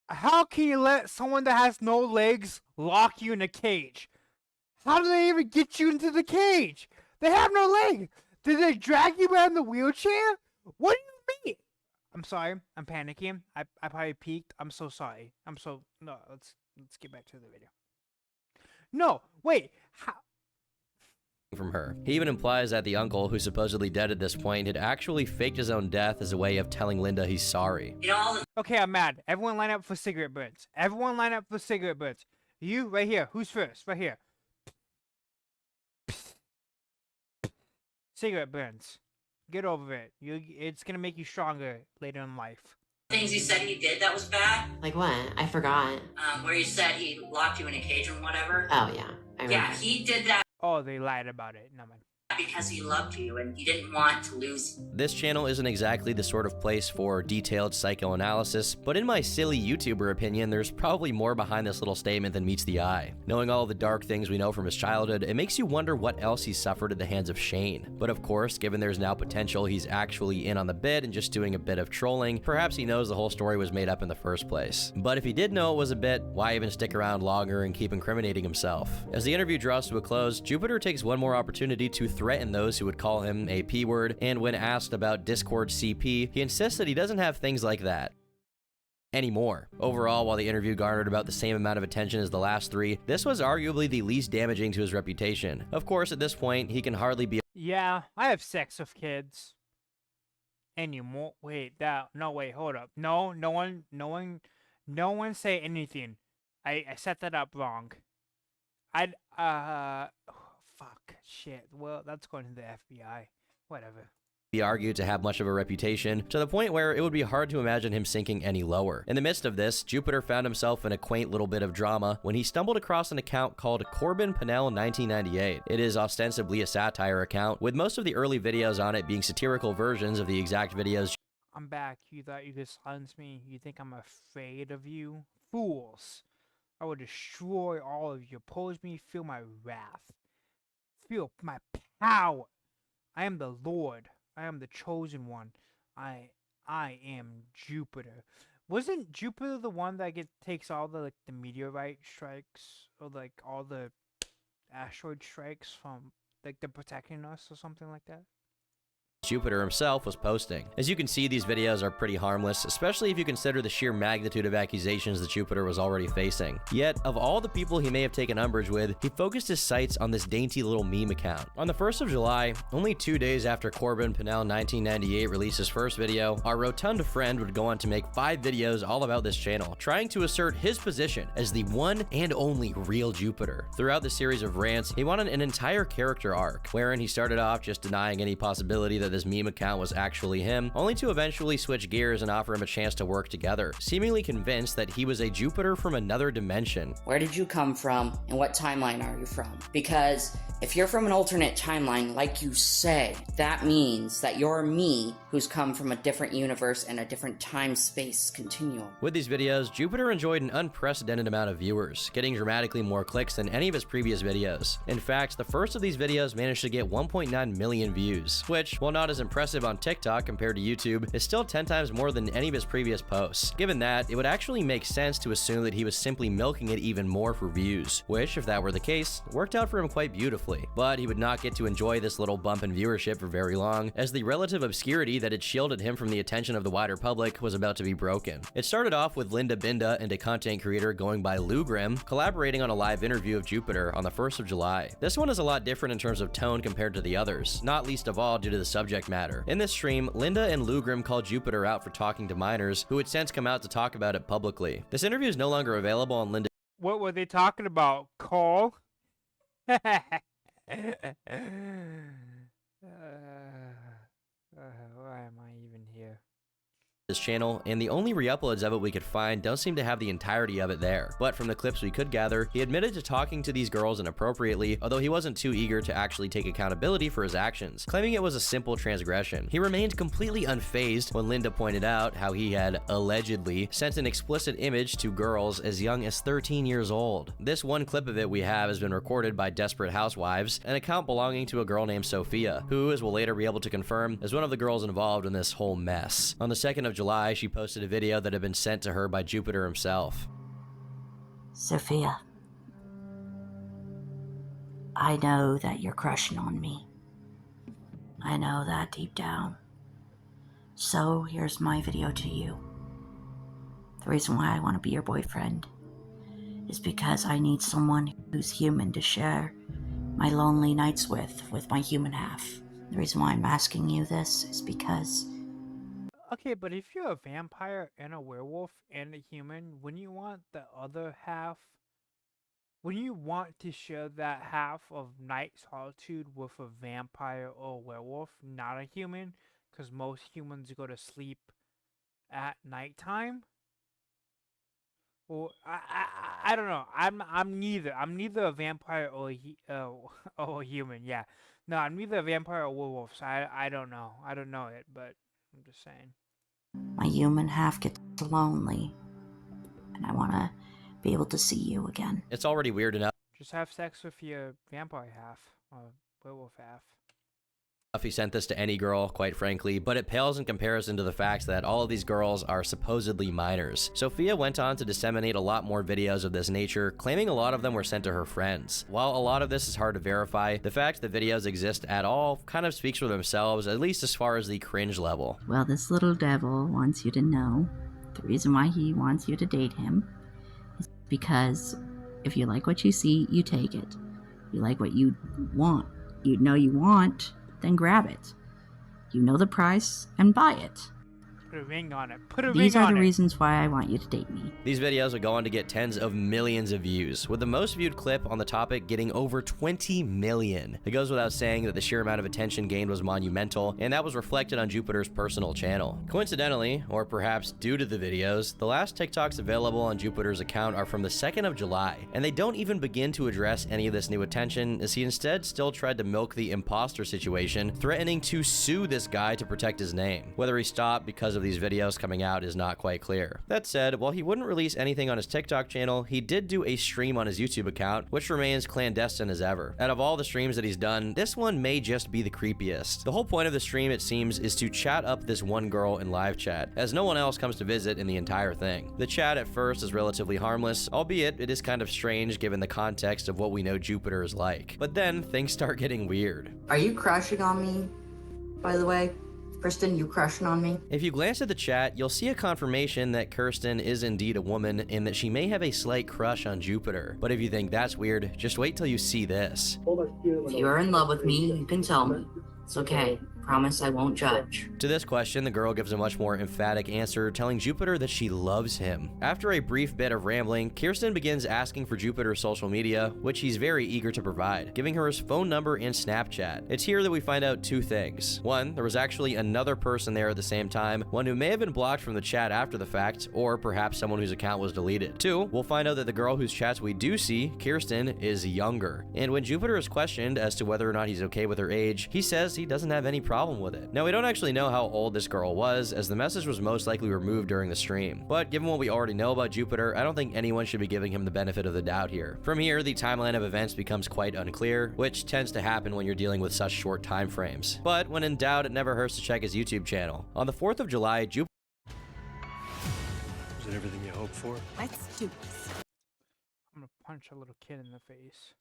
[SPEAKER 1] How can you let someone that has no legs lock you in a cage? How do they even get you into the cage? They have no leg. Did they drag you around the wheelchair? What do you mean? I'm sorry. I'm panicking. I probably peeked. I'm so sorry. No, let's get back to the video. No, wait. How?
[SPEAKER 3] From her. He even implies that the uncle, who's supposedly dead at this point, had actually faked his own death as a way of telling Linda he's sorry.
[SPEAKER 1] Okay, I'm mad. Everyone line up for cigarette butts. Everyone line up for cigarette butts. You, right here. Who's first? Right here. Cigarette burns. Get over it. It's gonna make you stronger later in life.
[SPEAKER 6] Things he said he did that was bad.
[SPEAKER 14] Like what? I forgot.
[SPEAKER 6] Where he said he locked you in a cage or whatever.
[SPEAKER 14] Oh, yeah. I remember.
[SPEAKER 6] Yeah, he did that
[SPEAKER 1] Oh, they lied about it. No, man.
[SPEAKER 6] because he loved you and he didn't want to lose you.
[SPEAKER 3] This channel isn't exactly the sort of place for detailed psychoanalysis, but in my silly YouTuber opinion, there's probably more behind this little statement than meets the eye. Knowing all the dark things we know from his childhood, it makes you wonder what else he suffered at the hands of Shane. But of course, given there's now potential he's actually in on the bit and just doing a bit of trolling, perhaps he knows the whole story was made up in the first place. But if he did know it was a bit, why even stick around longer and keep incriminating himself? As the interview draws to a close, Jupiter takes one more opportunity to threaten those who would call him a P-word, and when asked about Discord CP, he insists that he doesn't have things like that anymore. Overall, while the interview garnered about the same amount of attention as the last three, this was arguably the least damaging to his reputation. Of course, at this point, he can hardly be—
[SPEAKER 1] Yeah, I have sex with kids. Anymore. Wait, wait, hold up. No one say anything. I set that up wrong. Fuck, shit. Well, that's going to the FBI. Whatever.
[SPEAKER 3] argued to have much of a reputation, to the point where it would be hard to imagine him sinking any lower. In the midst of this, Jupiter found himself in a quaint little bit of drama when he stumbled across an account called Corbin Pennell 1998. It is ostensibly a satire account, with most of the early videos on it being satirical versions of the exact videos.
[SPEAKER 1] I'm back. You thought you could silence me? You think I'm afraid of you? Fools! I will destroy all of you. Oppose me, feel my wrath. Feel my power. I am the Lord. I am the chosen one. I am Jupiter. Wasn't Jupiter the one that takes all the the meteorite strikes or all the asteroid strikes from they're protecting us or something like that?
[SPEAKER 3] Jupiter himself was posting. As you can see, these videos are pretty harmless, especially if you consider the sheer magnitude of accusations that Jupiter was already facing. Yet, of all the people he may have taken umbrage with, he focused his sights on this dainty little meme account. On the 1st of July, only 2 days after Corbin Pennell 1998 released his first video, our rotund friend would go on to make 5 videos all about this channel, trying to assert his position as the one and only real Jupiter. Throughout the series of rants, he wanted an entire character arc, wherein he started off just denying any possibility that this meme account was actually him, only to eventually switch gears and offer him a chance to work together, seemingly convinced that he was a Jupiter from another dimension.
[SPEAKER 9] Where did you come from, and what timeline are you from? Because if you're from an alternate timeline, like you say, that means that you're me who's come from a different universe and a different time-space continuum.
[SPEAKER 3] With these videos, Jupiter enjoyed an unprecedented amount of viewers, getting dramatically more clicks than any of his previous videos. In fact, the first of these videos managed to get 1.9 million views, which, while not not as impressive on TikTok compared to YouTube, is still 10 times more than any of his previous posts. Given that, it would actually make sense to assume that he was simply milking it even more for views, which, if that were the case, worked out for him quite beautifully. But he would not get to enjoy this little bump in viewership for very long, as the relative obscurity that had shielded him from the attention of the wider public was about to be broken. It started off with Linda Binda and a content creator going by Lou Grimm collaborating on a live interview of Jupiter on the 1st of July. This one is a lot different in terms of tone compared to the others, not least of all due to the subject matter. In this stream, Linda and Lou Grimm called Jupiter out for talking to minors who had since come out to talk about it publicly. This interview is no longer available on Linda.
[SPEAKER 1] What were they talking about? Call? Why am I even here?
[SPEAKER 3] This channel, and the only re-uploads of it we could find don't seem to have the entirety of it there. But from the clips we could gather, he admitted to talking to these girls inappropriately, although he wasn't too eager to actually take accountability for his actions, claiming it was a simple transgression. He remained completely unfazed when Linda pointed out how he had allegedly sent an explicit image to girls as young as 13 years old. This one clip of it we have has been recorded by Desperate Housewives, an account belonging to a girl named Sophia, who, as we'll later be able to confirm, is one of the girls involved in this whole mess. On the 2nd of July, she posted a video that had been sent to her by Jupiter himself.
[SPEAKER 2] Sophia, I know that you're crushing on me. I know that deep down. So here's my video to you. The reason why I want to be your boyfriend is because I need someone who's human to share my lonely nights with my human half. The reason why I'm asking you this is because...
[SPEAKER 1] Okay, but if you're a vampire and a werewolf and a human, wouldn't you want the other half? Wouldn't you want to share that half of night solitude with a vampire or a werewolf, not a human? Because most humans go to sleep at nighttime. Well, I don't know. I'm neither. I'm neither a vampire or a human. Yeah, no, I'm neither a vampire or a werewolf. So I don't know. I don't know it, but I'm just saying.
[SPEAKER 2] My human half gets lonely, and I want to be able to see you again.
[SPEAKER 3] It's already weird enough.
[SPEAKER 1] Just have sex with your vampire half, or werewolf half.
[SPEAKER 3] If he sent this to any girl, quite frankly, but it pales in comparison to the fact that all of these girls are supposedly minors. Sophia went on to disseminate a lot more videos of this nature, claiming a lot of them were sent to her friends. While a lot of this is hard to verify, the fact that videos exist at all kind of speaks for themselves, at least as far as the cringe level.
[SPEAKER 2] Well, this little devil wants you to know the reason why he wants you to date him is because if you like what you see, you take it. You like what you want, you know you want, then grab it. You know the price and buy it.
[SPEAKER 1] Put a ring on it. Put a ring on it.
[SPEAKER 2] These are the reasons why I want you to date me.
[SPEAKER 3] These videos would go on to get tens of millions of views, with the most viewed clip on the topic getting over 20 million. It goes without saying that the sheer amount of attention gained was monumental, and that was reflected on Jupiter's personal channel. Coincidentally, or perhaps due to the videos, the last TikToks available on Jupiter's account are from the 2nd of July, and they don't even begin to address any of this new attention, as he instead still tried to milk the imposter situation, threatening to sue this guy to protect his name. Whether he stopped because of these videos coming out is not quite clear. That said, while he wouldn't release anything on his TikTok channel, he did do a stream on his YouTube account, which remains clandestine as ever. Out of all the streams that he's done, this one may just be the creepiest. The whole point of the stream, it seems, is to chat up this one girl in live chat, as no one else comes to visit in the entire thing. The chat at first is relatively harmless, albeit it is kind of strange given the context of what we know Jupiter is like. But then things start getting weird.
[SPEAKER 9] Are you crushing on me, by the way? Kirsten, you crushing on me?
[SPEAKER 3] If you glance at the chat, you'll see a confirmation that Kirsten is indeed a woman and that she may have a slight crush on Jupiter. But if you think that's weird, just wait till you see this.
[SPEAKER 9] If you are in love with me, you can tell me. It's okay. Promise I won't judge.
[SPEAKER 3] To this question, the girl gives a much more emphatic answer, telling Jupiter that she loves him. After a brief bit of rambling, Kirsten begins asking for Jupiter's social media, which he's very eager to provide, giving her his phone number and Snapchat. It's here that we find out two things. One, there was actually another person there at the same time, one who may have been blocked from the chat after the fact, or perhaps someone whose account was deleted. Two, we'll find out that the girl whose chats we do see, Kirsten, is younger. And when Jupiter is questioned as to whether or not he's okay with her age, he says he doesn't have any problem with it. Now, we don't actually know how old this girl was, as the message was most likely removed during the stream. But given what we already know about Jupiter, I don't think anyone should be giving him the benefit of the doubt here. From here, the timeline of events becomes quite unclear, which tends to happen when you're dealing with such short time frames. But when in doubt, it never hurts to check his YouTube channel. On the 4th of July, Jupiter...
[SPEAKER 15] Is it everything you hoped for?
[SPEAKER 10] Let's do this.
[SPEAKER 1] I'm gonna punch a little kid in the face.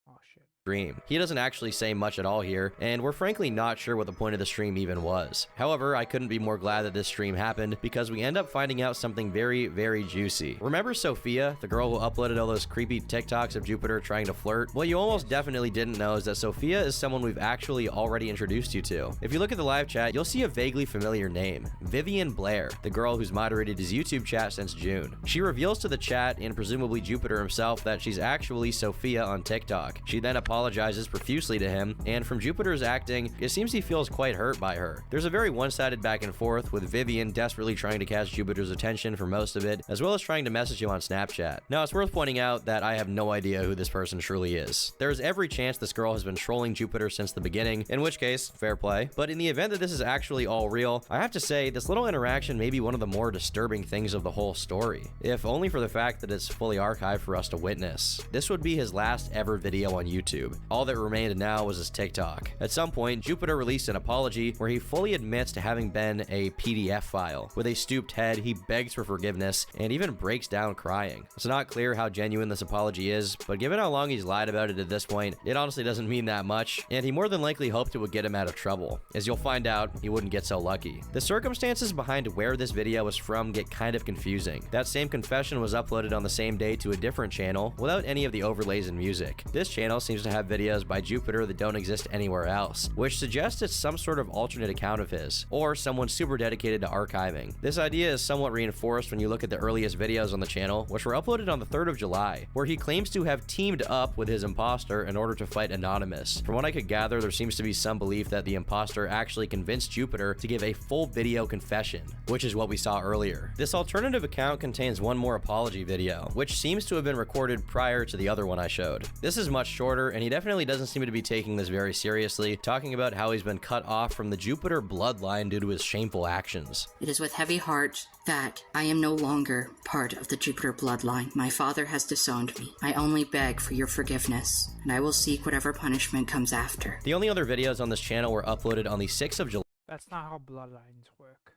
[SPEAKER 1] Oh shit.
[SPEAKER 3] Stream. He doesn't actually say much at all here, and we're frankly not sure what the point of the stream even was. However, I couldn't be more glad that this stream happened, because we end up finding out something very, very juicy. Remember Sophia, the girl who uploaded all those creepy TikToks of Jupiter trying to flirt? What you almost definitely didn't know is that Sophia is someone we've actually already introduced you to. If you look at the live chat, you'll see a vaguely familiar name, Vivian Blair, the girl who's moderated his YouTube chat since June. She reveals to the chat, and presumably Jupiter himself, that she's actually Sophia on TikTok. She then apologizes profusely to him, and from Jupiter's acting, it seems he feels quite hurt by her. There's a very one-sided back and forth, with Vivian desperately trying to catch Jupiter's attention for most of it, as well as trying to message him on Snapchat. Now, it's worth pointing out that I have no idea who this person truly is. There's every chance this girl has been trolling Jupiter since the beginning, in which case, fair play. But in the event that this is actually all real, I have to say, this little interaction may be one of the more disturbing things of the whole story, if only for the fact that it's fully archived for us to witness. This would be his last ever video on YouTube. All that remained now was his TikTok. At some point, Jupiter released an apology where he fully admits to having been a PDF file. With a stooped head, he begs for forgiveness and even breaks down crying. It's not clear how genuine this apology is, but given how long he's lied about it at this point, it honestly doesn't mean that much, and he more than likely hoped it would get him out of trouble. As you'll find out, he wouldn't get so lucky. The circumstances behind where this video was from get kind of confusing. That same confession was uploaded on the same day to a different channel without any of the overlays and music. This channel seems to have videos by Jupiter that don't exist anywhere else, which suggests it's some sort of alternate account of his, or someone super dedicated to archiving. This idea is somewhat reinforced when you look at the earliest videos on the channel, which were uploaded on the 3rd of July, where he claims to have teamed up with his imposter in order to fight Anonymous. From what I could gather, there seems to be some belief that the imposter actually convinced Jupiter to give a full video confession, which is what we saw earlier. This alternative account contains one more apology video, which seems to have been recorded prior to the other one I showed. This is much shorter, and he definitely doesn't seem to be taking this very seriously, talking about how he's been cut off from the Jupiter bloodline due to his shameful actions.
[SPEAKER 9] It is with heavy heart that I am no longer part of the Jupiter bloodline. My father has disowned me. I only beg for your forgiveness, and I will seek whatever punishment comes after.
[SPEAKER 3] The only other videos on this channel were uploaded on the 6th of July.
[SPEAKER 1] That's not how bloodlines work.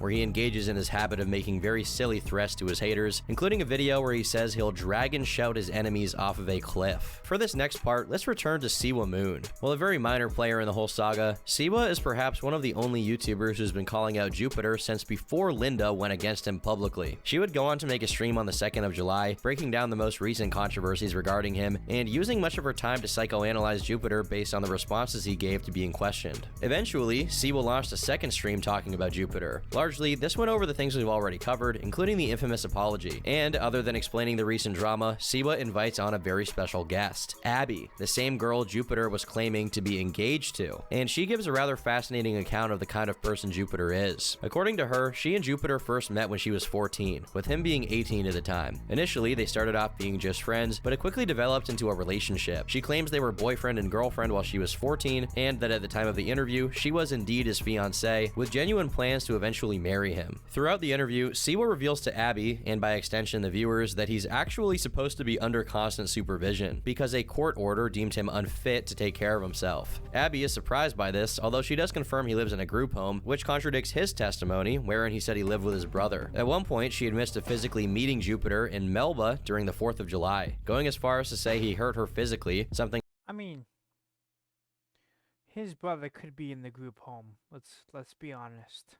[SPEAKER 3] Where he engages in his habit of making very silly threats to his haters, including a video where he says he'll dragon shout his enemies off of a cliff. For this next part, let's return to Siwa Moon. While a very minor player in the whole saga, Siwa is perhaps one of the only YouTubers who's been calling out Jupiter since before Linda went against him publicly. She would go on to make a stream on the 2nd of July, breaking down the most recent controversies regarding him, and using much of her time to psychoanalyze Jupiter based on the responses he gave to being questioned. Eventually, Siwa launched a second stream talking about Jupiter. Largely, this went over the things we've already covered, including the infamous apology. And other than explaining the recent drama, Siwa invites on a very special guest, Abby, the same girl Jupiter was claiming to be engaged to. And she gives a rather fascinating account of the kind of person Jupiter is. According to her, she and Jupiter first met when she was 14, with him being 18 at the time. Initially, they started off being just friends, but it quickly developed into a relationship. She claims they were boyfriend and girlfriend while she was 14, and that at the time of the interview, she was indeed his fiancée, with genuine plans to eventually marry him. Throughout the interview, Siwa reveals to Abby, and by extension the viewers, that he's actually supposed to be under constant supervision, because a court order deemed him unfit to take care of himself. Abby is surprised by this, although she does confirm he lives in a group home, which contradicts his testimony, wherein he said he lived with his brother. At one point, she admits to physically meeting Jupiter in Melba during the 4th of July, going as far as to say he hurt her physically, something
[SPEAKER 1] I mean, his brother could be in the group home. Let's be honest.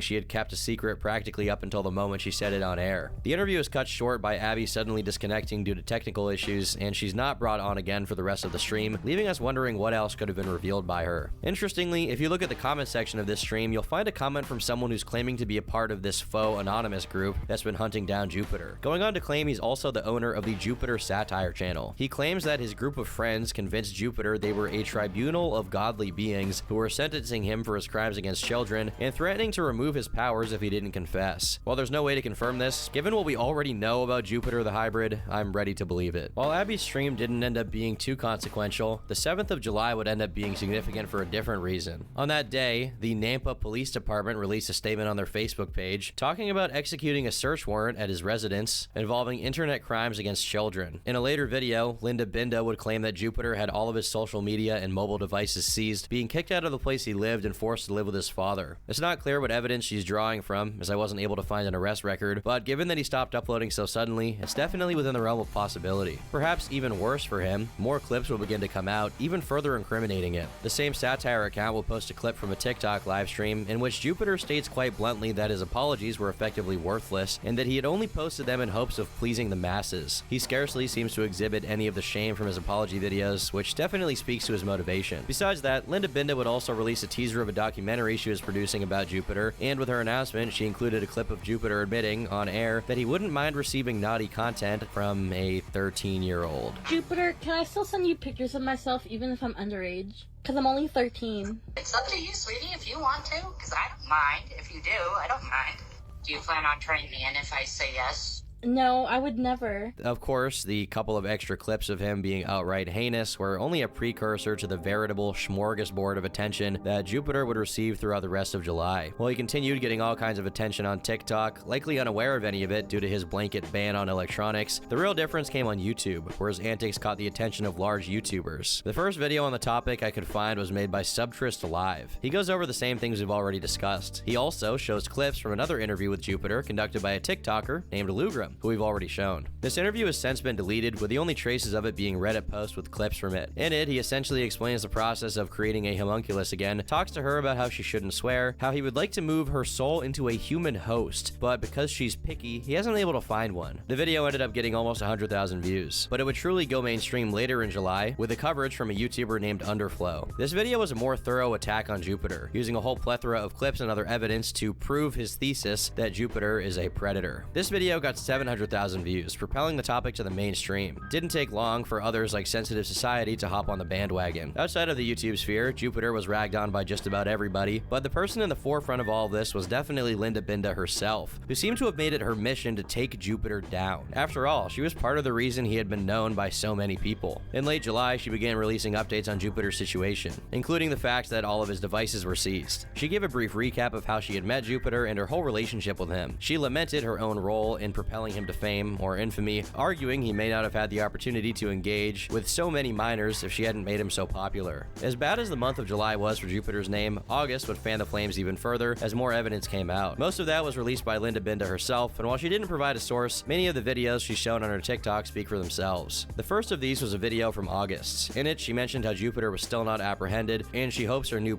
[SPEAKER 3] she had kept a secret practically up until the moment she said it on air. The interview is cut short by Abby suddenly disconnecting due to technical issues, and she's not brought on again for the rest of the stream, leaving us wondering what else could have been revealed by her. Interestingly, if you look at the comment section of this stream, you'll find a comment from someone who's claiming to be a part of this faux anonymous group that's been hunting down Jupiter, going on to claim he's also the owner of the Jupiter Satire channel. He claims that his group of friends convinced Jupiter they were a tribunal of godly beings who were sentencing him for his crimes against children and threatening to remove remove his powers if he didn't confess. While there's no way to confirm this, given what we already know about Jupiter the Hybrid, I'm ready to believe it. While Abby's stream didn't end up being too consequential, the 7th of July would end up being significant for a different reason. On that day, the Nampa Police Department released a statement on their Facebook page talking about executing a search warrant at his residence involving internet crimes against children. In a later video, Linda Binda would claim that Jupiter had all of his social media and mobile devices seized, being kicked out of the place he lived and forced to live with his father. It's not clear what evidence she's drawing from, as I wasn't able to find an arrest record, but given that he stopped uploading so suddenly, it's definitely within the realm of possibility. Perhaps even worse for him, more clips will begin to come out, even further incriminating it. The same satire account will post a clip from a TikTok livestream in which Jupiter states quite bluntly that his apologies were effectively worthless and that he had only posted them in hopes of pleasing the masses. He scarcely seems to exhibit any of the shame from his apology videos, which definitely speaks to his motivation. Besides that, Linda Binda would also release a teaser of a documentary she was producing about Jupiter, and with her announcement, she included a clip of Jupiter admitting on air that he wouldn't mind receiving naughty content from a 13-year-old.
[SPEAKER 15] Jupiter, can I still send you pictures of myself even if I'm underage? Because I'm only 13.
[SPEAKER 6] It's up to you, sweetie, if you want to, because I don't mind. If you do, I don't mind. Do you plan on turning me in if I say yes?
[SPEAKER 15] No, I would never.
[SPEAKER 3] Of course, the couple of extra clips of him being outright heinous were only a precursor to the veritable smorgasbord of attention that Jupiter would receive throughout the rest of July. While he continued getting all kinds of attention on TikTok, likely unaware of any of it due to his blanket ban on electronics, the real difference came on YouTube, where his antics caught the attention of large YouTubers. The first video on the topic I could find was made by Subtrist Live. He goes over the same things we've already discussed. He also shows clips from another interview with Jupiter conducted by a TikToker named Lugram, who we've already shown. This interview has since been deleted, with the only traces of it being Reddit posts with clips from it. In it, he essentially explains the process of creating a homunculus again, talks to her about how she shouldn't swear, how he would like to move her soul into a human host, but because she's picky, he hasn't been able to find one. The video ended up getting almost 100,000 views, but it would truly go mainstream later in July with a coverage from a YouTuber named Underflow. This video was a more thorough attack on Jupiter, using a whole plethora of clips and other evidence to prove his thesis that Jupiter is a predator. This video got 700,000 views, propelling the topic to the mainstream. It didn't take long for others like Sensitive Society to hop on the bandwagon. Outside of the YouTube sphere, Jupiter was ragged on by just about everybody, but the person in the forefront of all of this was definitely Linda Binda herself, who seemed to have made it her mission to take Jupiter down. After all, she was part of the reason he had been known by so many people. In late July, she began releasing updates on Jupiter's situation, including the fact that all of his devices were seized. She gave a brief recap of how she had met Jupiter and her whole relationship with him. She lamented her own role in propelling him to fame or infamy, arguing he may not have had the opportunity to engage with so many minors if she hadn't made him so popular. As bad as the month of July was for Jupiter's name, August would fan the flames even further as more evidence came out. Most of that was released by Linda Binda herself, and while she didn't provide a source, many of the videos she's shown on her TikTok speak for themselves. The first of these was a video from August. In it, she mentioned how Jupiter was still not apprehended, and she hopes her new